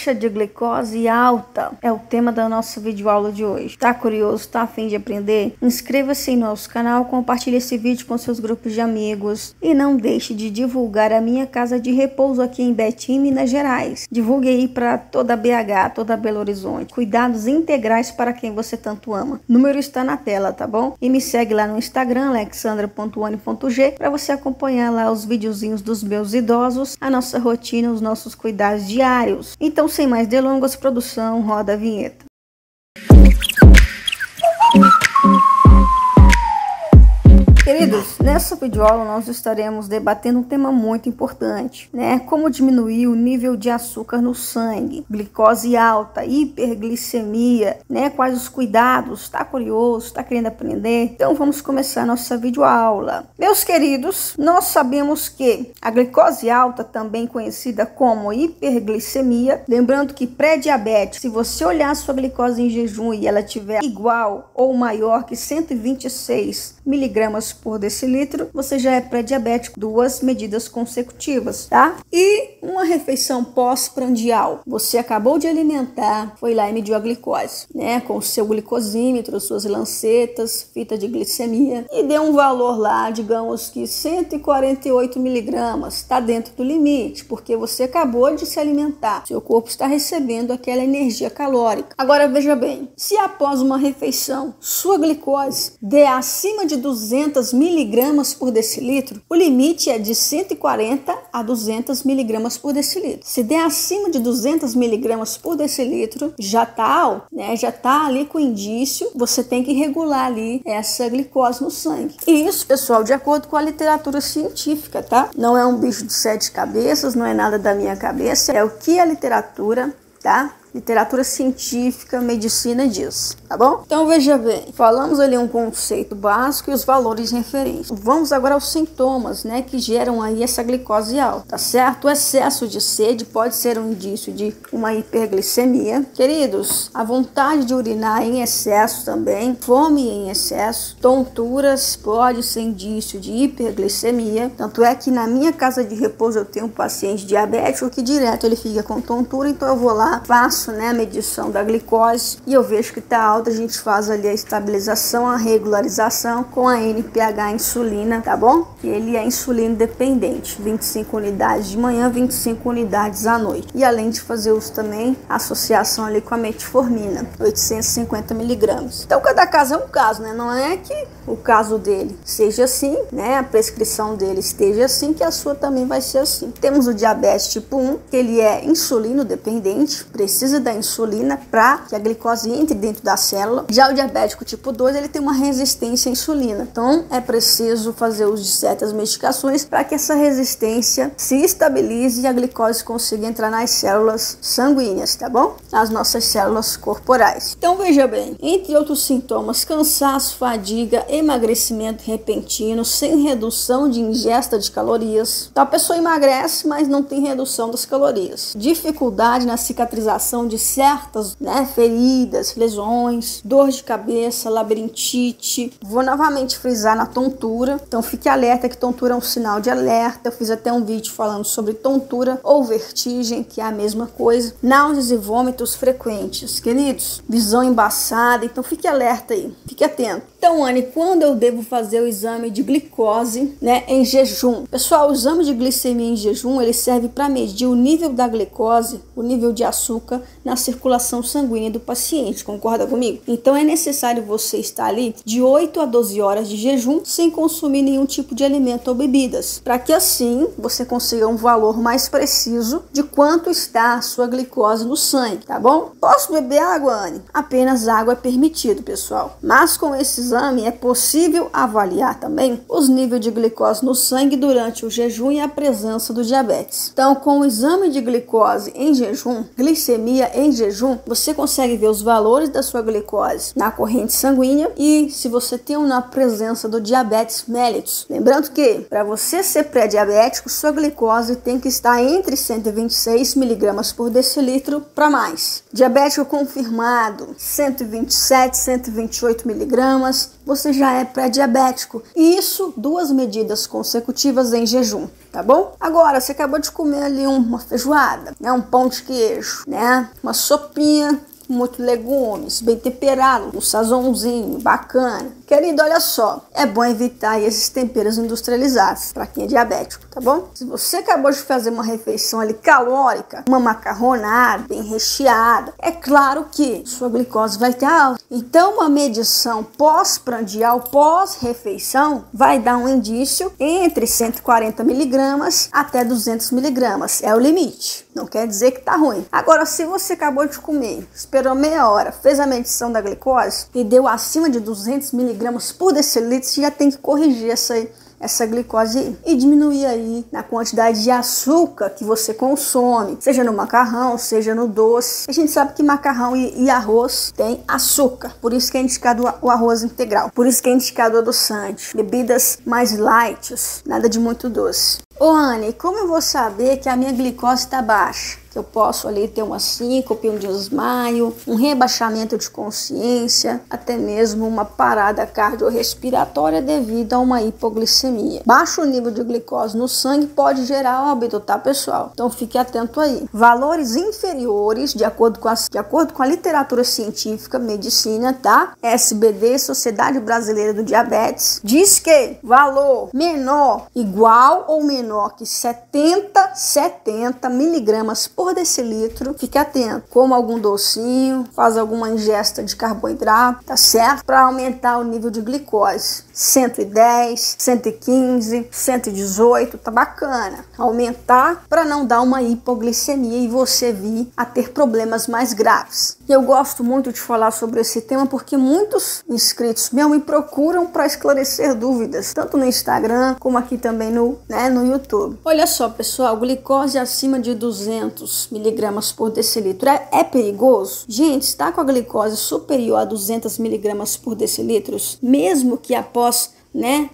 Taxa de glicose alta é o tema da nossa videoaula de hoje. Tá curioso? Tá a fim de aprender? Inscreva-se em nosso canal, compartilhe esse vídeo com seus grupos de amigos e não deixe de divulgar a minha casa de repouso aqui em Betim, Minas Gerais. Divulgue aí para toda BH, toda Belo Horizonte. Cuidados integrais para quem você tanto ama. O número está na tela, tá bom? E me segue lá no Instagram, alexandra.one.g, para você acompanhar lá os videozinhos dos meus idosos, a nossa rotina, os nossos cuidados diários. Então, sem mais delongas, produção, roda a vinheta. Queridos, nessa videoaula nós estaremos debatendo um tema muito importante, né? Como diminuir o nível de açúcar no sangue, glicose alta, hiperglicemia, né? Quais os cuidados? Tá curioso? Tá querendo aprender? Então vamos começar a nossa videoaula. Meus queridos, nós sabemos que a glicose alta, também conhecida como hiperglicemia, lembrando que pré-diabetes, se você olhar a sua glicose em jejum e ela tiver igual ou maior que 126 miligramas por decilitro, você já é pré-diabético, 2 medidas consecutivas, tá? E uma refeição pós-prandial, você acabou de alimentar, foi lá e mediu a glicose, né? Com o seu glicosímetro, suas lancetas, fita de glicemia, e deu um valor lá, digamos que 148 miligramas, tá dentro do limite, porque você acabou de se alimentar, seu corpo está recebendo aquela energia calórica. Agora veja bem, se após uma refeição, sua glicose der acima de 200 miligramas por decilitro, o limite é de 140 a 200 miligramas por decilitro. Se der acima de 200 miligramas por decilitro, já tá alto, né? Já tá ali com indício, você tem que regular ali essa glicose no sangue. E isso, pessoal, de acordo com a literatura científica, tá? Não é um bicho de 7 cabeças, não é nada da minha cabeça, é o que a literatura, tá? Literatura científica, medicina diz, tá bom? Então veja bem, falamos ali um conceito básico e os valores de referência. Vamos agora aos sintomas, né, que geram aí essa glicose alta, tá certo? O excesso de sede pode ser um indício de uma hiperglicemia. Queridos, a vontade de urinar em excesso também, fome em excesso, tonturas pode ser indício de hiperglicemia. Tanto é que na minha casa de repouso eu tenho um paciente diabético que direto ele fica com tontura, então eu vou lá, faço, né, a medição da glicose e eu vejo que está alta, a gente faz ali a estabilização, a regularização com a NPH insulina, tá bom? E ele é insulino dependente, 25 unidades de manhã, 25 unidades à noite. E além de fazer uso também, associação ali com a metformina, 850 miligramas. Então cada caso é um caso, né? Não é que o caso dele seja assim, né? A prescrição dele esteja assim, que a sua também vai ser assim. Temos o diabetes tipo 1, que ele é insulino dependente, precisa da insulina para que a glicose entre dentro da célula. Já o diabético tipo 2, ele tem uma resistência à insulina. Então, é preciso fazer uso de certas medicações para que essa resistência se estabilize e a glicose consiga entrar nas células sanguíneas, tá bom? Nas nossas células corporais. Então, veja bem, entre outros sintomas, cansaço, fadiga, emagrecimento repentino, sem redução de ingesta de calorias. Então, a pessoa emagrece, mas não tem redução das calorias. Dificuldade na cicatrização de certas, né, feridas, lesões, dor de cabeça, labirintite. Vou novamente frisar na tontura, então fique alerta que tontura é um sinal de alerta. Eu fiz até um vídeo falando sobre tontura ou vertigem, que é a mesma coisa. Náuseas e vômitos frequentes, queridos, visão embaçada, então fique alerta aí, fique atento. Então, Anne, quando eu devo fazer o exame de glicose, né, em jejum? Pessoal, o exame de glicemia em jejum, ele serve para medir o nível da glicose, o nível de açúcar na circulação sanguínea do paciente, concorda comigo? Então é necessário você estar ali de 8 a 12 horas de jejum sem consumir nenhum tipo de alimento ou bebidas, para que assim você consiga um valor mais preciso de quanto está a sua glicose no sangue, tá bom? Posso beber água, Anne? Apenas água é permitido, pessoal, mas com esse exame é possível avaliar também os níveis de glicose no sangue durante o jejum e a presença do diabetes. Então, com o exame de glicose em jejum, glicemia em jejum, você consegue ver os valores da sua glicose na corrente sanguínea e se você tem uma presença do diabetes mellitus. Lembrando que para você ser pré-diabético, sua glicose tem que estar entre 126 miligramas por decilitro para mais. Diabético confirmado, 127, 128 miligramas. miligramas, você já é pré-diabético. Isso 2 medidas consecutivas em jejum, tá bom? Agora, você acabou de comer ali uma feijoada, né? Um pão de queijo, né? Uma sopinha, muito legumes, bem temperado, um sazonzinho bacana. Querido, olha só, é bom evitar esses temperos industrializados para quem é diabético, tá bom? Se você acabou de fazer uma refeição ali calórica, uma macarronada bem recheada, é claro que sua glicose vai ter alta. Então, uma medição pós-prandial, pós-refeição, vai dar um indício entre 140 miligramas até 200 miligramas. É o limite. Não quer dizer que tá ruim. Agora, se você acabou de comer, esperou meia hora, fez a medição da glicose e deu acima de 200 miligramas por decilitro, você já tem que corrigir essa glicose aí e diminuir aí na quantidade de açúcar que você consome, seja no macarrão, seja no doce. A gente sabe que macarrão e arroz tem açúcar, por isso que é indicado o arroz integral, por isso que é indicado o adoçante, bebidas mais light, nada de muito doce. Ô Anne, como eu vou saber que a minha glicose está baixa? Que eu posso ali ter uma síncope, um desmaio, um rebaixamento de consciência, até mesmo uma parada cardiorrespiratória devido a uma hipoglicemia. Baixo nível de glicose no sangue pode gerar óbito, tá, pessoal? Então fique atento aí. Valores inferiores, de acordo com a literatura científica, medicina, tá? SBD, Sociedade Brasileira do Diabetes, diz que valor menor, igual ou menor que 70 miligramas por decilitro, fique atento. Coma algum docinho, faz alguma ingesta de carboidrato, tá certo? Para aumentar o nível de glicose. 110, 115, 118, tá bacana. Aumentar para não dar uma hipoglicemia e você vir a ter problemas mais graves. Eu gosto muito de falar sobre esse tema porque muitos inscritos meus me procuram para esclarecer dúvidas, tanto no Instagram como aqui também no YouTube. Olha só, pessoal, glicose acima de 200 miligramas por decilitro é perigoso? Gente, está com a glicose superior a 200 miligramas por decilitro, mesmo que após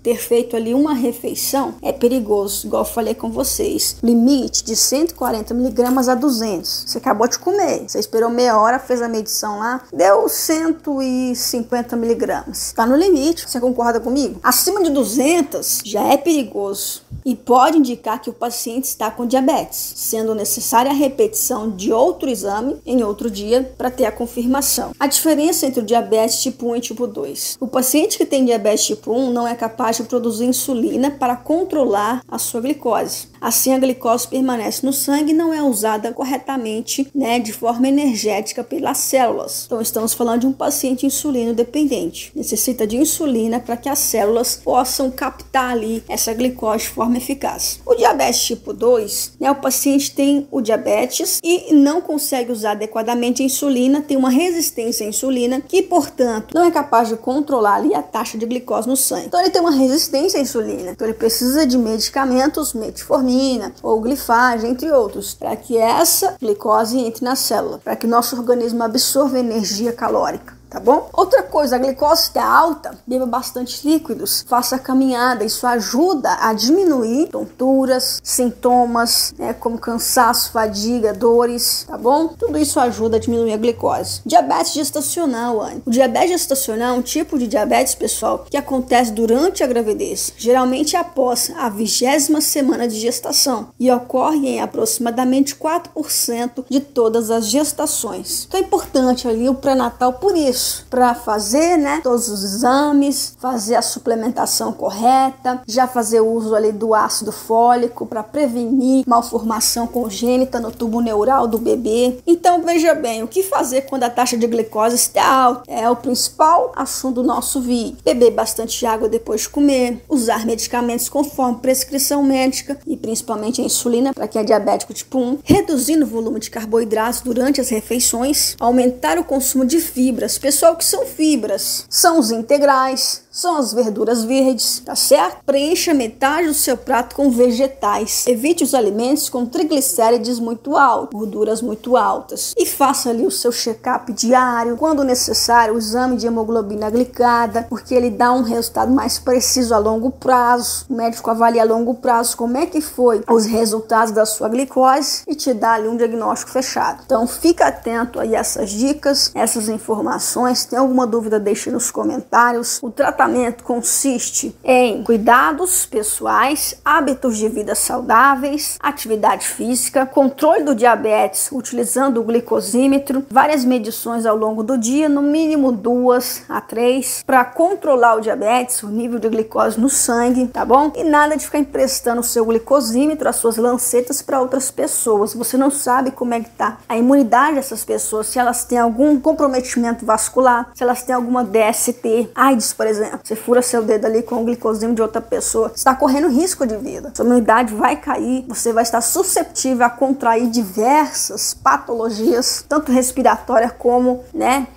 ter feito ali uma refeição, é perigoso, igual eu falei com vocês. Limite de 140 miligramas a 200. Você acabou de comer, você esperou meia hora, fez a medição lá, deu 150 miligramas. Tá no limite, você concorda comigo? Acima de 200 já é perigoso e pode indicar que o paciente está com diabetes, sendo necessária a repetição de outro exame em outro dia para ter a confirmação. A diferença entre o diabetes tipo 1 e tipo 2. O paciente que tem diabetes tipo 1 não é capaz de produzir insulina para controlar a sua glicose. Assim, a glicose permanece no sangue e não é usada corretamente, de forma energética pelas células. Então, estamos falando de um paciente insulino dependente. Necessita de insulina para que as células possam captar ali essa glicose de forma eficaz. O diabetes tipo 2, o paciente tem o diabetes e não consegue usar adequadamente a insulina, tem uma resistência à insulina que, portanto, não é capaz de controlar ali a taxa de glicose no sangue. Então, ele tem uma resistência à insulina. Então, ele precisa de medicamentos, metformina ou glifagem, entre outros, para que essa glicose entre na célula, para que nosso organismo absorva energia calórica. Tá bom? Outra coisa, a glicose está alta, beba bastante líquidos, faça caminhada, isso ajuda a diminuir tonturas, sintomas, como cansaço, fadiga, dores, tá bom? Tudo isso ajuda a diminuir a glicose. Diabetes gestacional, Anne. O diabetes gestacional é um tipo de diabetes, pessoal, que acontece durante a gravidez, geralmente após a 20ª semana de gestação e ocorre em aproximadamente 4% de todas as gestações. Então é importante ali o pré-natal por isso, para fazer, todos os exames, fazer a suplementação correta, já fazer uso ali do ácido fólico para prevenir malformação congênita no tubo neural do bebê. Então, veja bem, o que fazer quando a taxa de glicose está alta? É o principal assunto do nosso vídeo. Beber bastante água depois de comer, usar medicamentos conforme prescrição médica e principalmente a insulina para quem é diabético tipo 1, reduzindo o volume de carboidratos durante as refeições, aumentar o consumo de fibras. Pessoal, que são fibras? São os integrais, são as verduras verdes, tá certo? Preencha metade do seu prato com vegetais. Evite os alimentos com triglicérides muito altos, gorduras muito altas. E faça ali o seu check-up diário, quando necessário, o exame de hemoglobina glicada, porque ele dá um resultado mais preciso a longo prazo. O médico avalia a longo prazo como é que foi os resultados da sua glicose e te dá ali um diagnóstico fechado. Então fica atento aí a essas dicas, essas informações. Se tem alguma dúvida, deixe nos comentários. O tratamento consiste em cuidados pessoais, hábitos de vida saudáveis, atividade física, controle do diabetes utilizando o glicosímetro, várias medições ao longo do dia, no mínimo 2 a 3, para controlar o diabetes, o nível de glicose no sangue, tá bom? E nada de ficar emprestando o seu glicosímetro, as suas lancetas para outras pessoas. Você não sabe como é que tá a imunidade dessas pessoas, se elas têm algum comprometimento vascular, se elas têm alguma DST, AIDS, por exemplo. Você fura seu dedo ali com o glicosímetro de outra pessoa, você está correndo risco de vida. Sua imunidade vai cair, você vai estar suscetível a contrair diversas patologias, tanto respiratória como,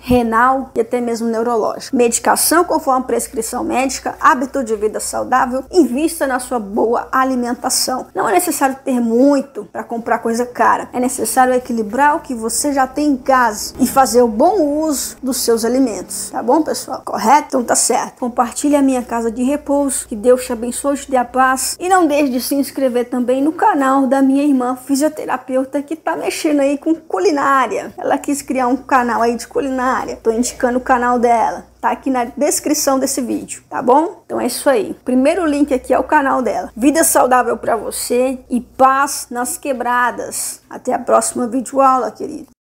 renal e até mesmo neurológica. Medicação conforme prescrição médica, hábito de vida saudável, invista na sua boa alimentação. Não é necessário ter muito para comprar coisa cara, é necessário equilibrar o que você já tem em casa e fazer o bom uso dos seus alimentos, tá bom, pessoal? Correto? Então tá certo. Compartilhe a minha casa de repouso, que Deus te abençoe, te dê a paz, e não deixe de se inscrever também no canal da minha irmã fisioterapeuta, que tá mexendo aí com culinária. Ela quis criar um canal aí de culinária, tô indicando o canal dela. Tá aqui na descrição desse vídeo, tá bom? Então é isso aí. Primeiro link aqui é o canal dela. Vida saudável para você e paz nas quebradas. Até a próxima videoaula, querido.